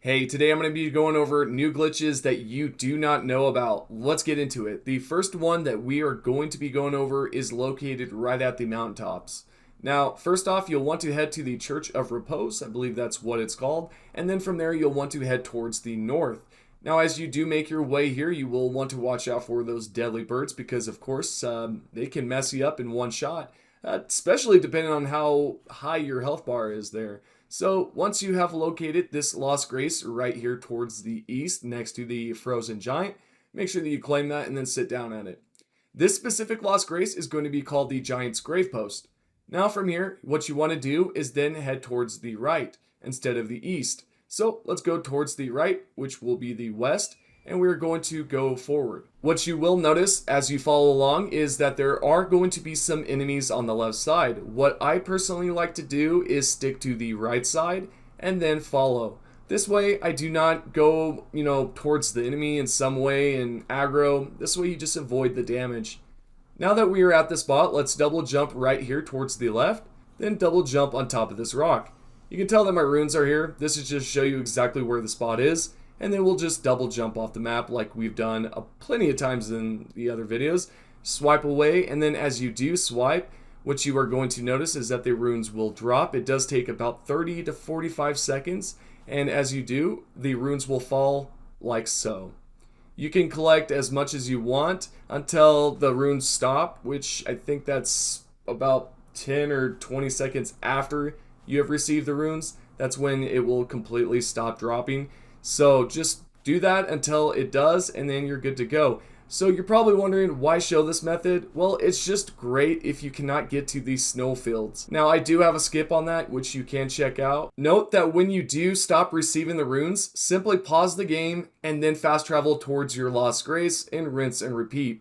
Hey, today I'm going to be going over new glitches that you do not know about. Let's get into it. The first one that we are going to be going over is located right at the mountaintops. Now, first off, you'll want to head to the Church of Repose. I believe that's what it's called. And then from there, you'll want to head towards the north. Now, as you do make your way here, you will want to watch out for those deadly birds because, of course, they can mess you up in one shot, especially depending on how high your health bar is there. So once you have located this Lost Grace right here towards the east next to the Frozen Giant, make sure that you claim that and then sit down at it. This specific Lost Grace is going to be called the Giant's Grave Post. Now from here, what you want to do is then head towards the right instead of the east. So let's go towards the right, which will be the west, and we're going to go forward. What you will notice as you follow along is that there are going to be some enemies on the left side. What I personally like to do is stick to the right side and then follow. This way I do not go, towards the enemy in some way and aggro. This way you just avoid the damage. Now that we are at the spot, let's double jump right here towards the left, then double jump on top of this rock. You can tell that my runes are here. This is just to show you exactly where the spot is. And then we'll just double jump off the map like we've done plenty of times in the other videos. Swipe away, and then as you do swipe, what you are going to notice is that the runes will drop. It does take about 30 to 45 seconds, and as you do, the runes will fall like so. You can collect as much as you want until the runes stop, which I think that's about 10 or 20 seconds after you have received the runes. That's when it will completely stop dropping. So just do that until it does, and then you're good to go. So you're probably wondering, why show this method? Well, it's just great if you cannot get to these snowfields. Now, I do have a skip on that, which you can check out. Note that when you do stop receiving the runes, simply pause the game and then fast travel towards your Lost Grace and rinse and repeat.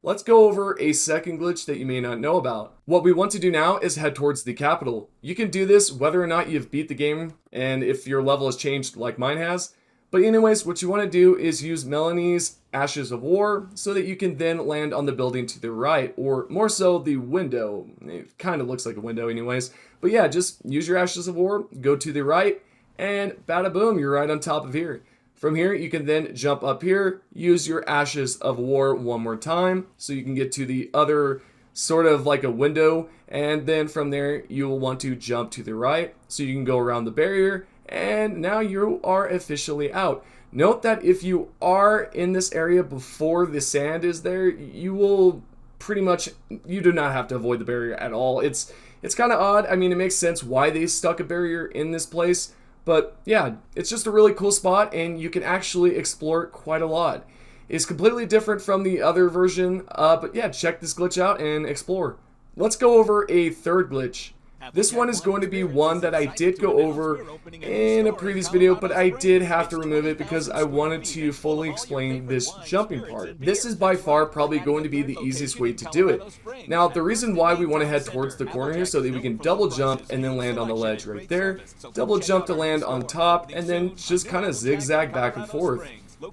Let's go over a second glitch that you may not know about. What we want to do now is head towards the capital. You can do this whether or not you've beat the game and if your level has changed like mine has. But anyways, what you want to do is use Melanie's Ashes of War so that you can then land on the building to the right, or more so the window. It kind of looks like a window anyways. But yeah, just use your Ashes of War, go to the right, and bada boom, you're right on top of here. From here, you can then jump up here, use your Ashes of War one more time so you can get to the other sort of like a window, and then from there you will want to jump to the right so you can go around the barrier, and now you are officially out. Note that if you are in this area before the sand is there, you will pretty much, you do not have to avoid the barrier at all. It's kind of odd. I mean, it makes sense why they stuck a barrier in this place. But yeah, it's just a really cool spot and you can actually explore it quite a lot. It's completely different from the other version, but yeah, check this glitch out and explore. Let's go over a third glitch. This one is going to be one that I did go over in a previous video, but I did have to remove it because I wanted to fully explain this jumping part. This is by far probably going to be the easiest way to do it. Now, the reason why we want to head towards the corner here so that we can double jump and then land on the ledge right there, double jump to land on top, and then just kind of zigzag back and forth.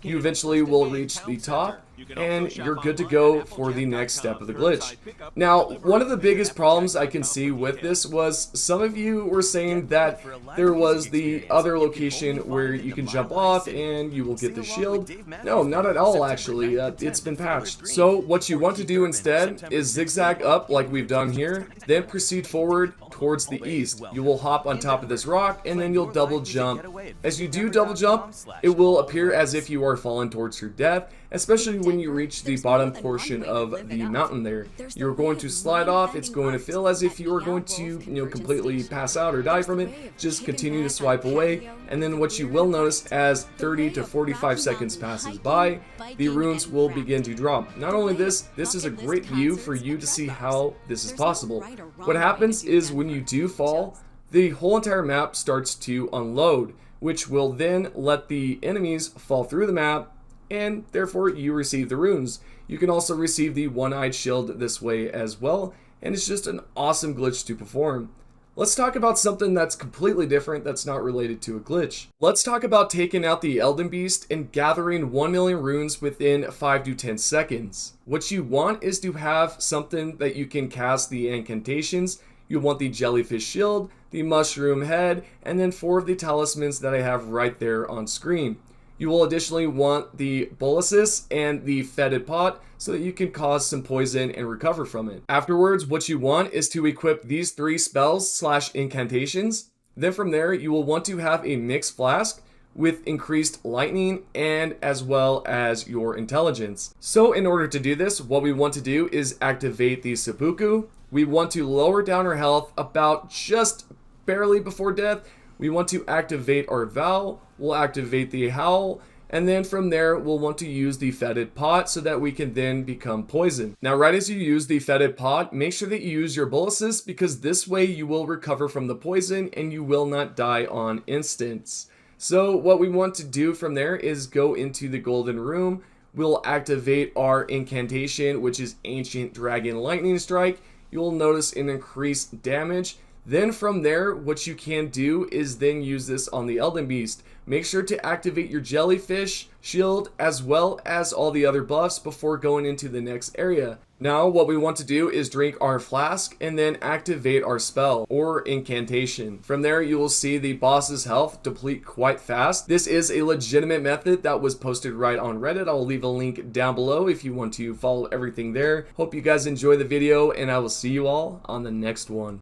You eventually will reach the top and you're good to go for the next step of the glitch. Now, one of the biggest problems I can see with this was some of you were saying that there was the other location where you can jump off and you will get the shield. No, not at all actually. It's been patched. So what you want to do instead is zigzag up like we've done here, then proceed forward towards the east. You will hop on top of this rock and then you'll double jump. As you do double jump, it will appear as if you are falling towards your death, especially when you reach the bottom portion of the mountain there. You're going to slide off. It's going to feel as if you are going to, completely pass out or die from it. Just continue to swipe away, and then what you will notice as 30 to 45 seconds passes by, the runes will begin to drop. Not only this is a great view for you to see how this is possible. What happens is when you do fall, the whole entire map starts to unload, which will then let the enemies fall through the map, and therefore you receive the runes. You can also receive the one-eyed shield this way as well, and it's just an awesome glitch to perform. Let's talk about something that's completely different that's not related to a glitch. Let's talk about taking out the Elden Beast and gathering 1 million runes within 5 to 10 seconds. What you want is to have something that you can cast the incantations. You want the jellyfish shield, the mushroom head, and then 4 of the talismans that I have right there on screen. You will additionally want the boluses and the fetid pot so that you can cause some poison and recover from it. Afterwards, what you want is to equip these 3 spells / incantations. Then from there, you will want to have a mixed flask with increased lightning and as well as your intelligence. So in order to do this, what we want to do is activate the seppuku. We want to lower down our health about just barely before death. We want to activate our vow, we'll activate the howl, and then from there we'll want to use the fetid pot so that we can then become poisoned. Now right as you use the fetid pot, make sure that you use your boluses because this way you will recover from the poison and you will not die on instance. So what we want to do from there is go into the golden room. We'll activate our incantation, which is Ancient Dragon Lightning Strike. You'll notice an increased damage. Then from there, what you can do is then use this on the Elden Beast. Make sure to activate your jellyfish shield as well as all the other buffs before going into the next area. Now what we want to do is drink our flask and then activate our spell or incantation. From there you will see the boss's health deplete quite fast. This is a legitimate method that was posted right on Reddit. I'll leave a link down below if you want to follow everything there. Hope you guys enjoy the video and I will see you all on the next one.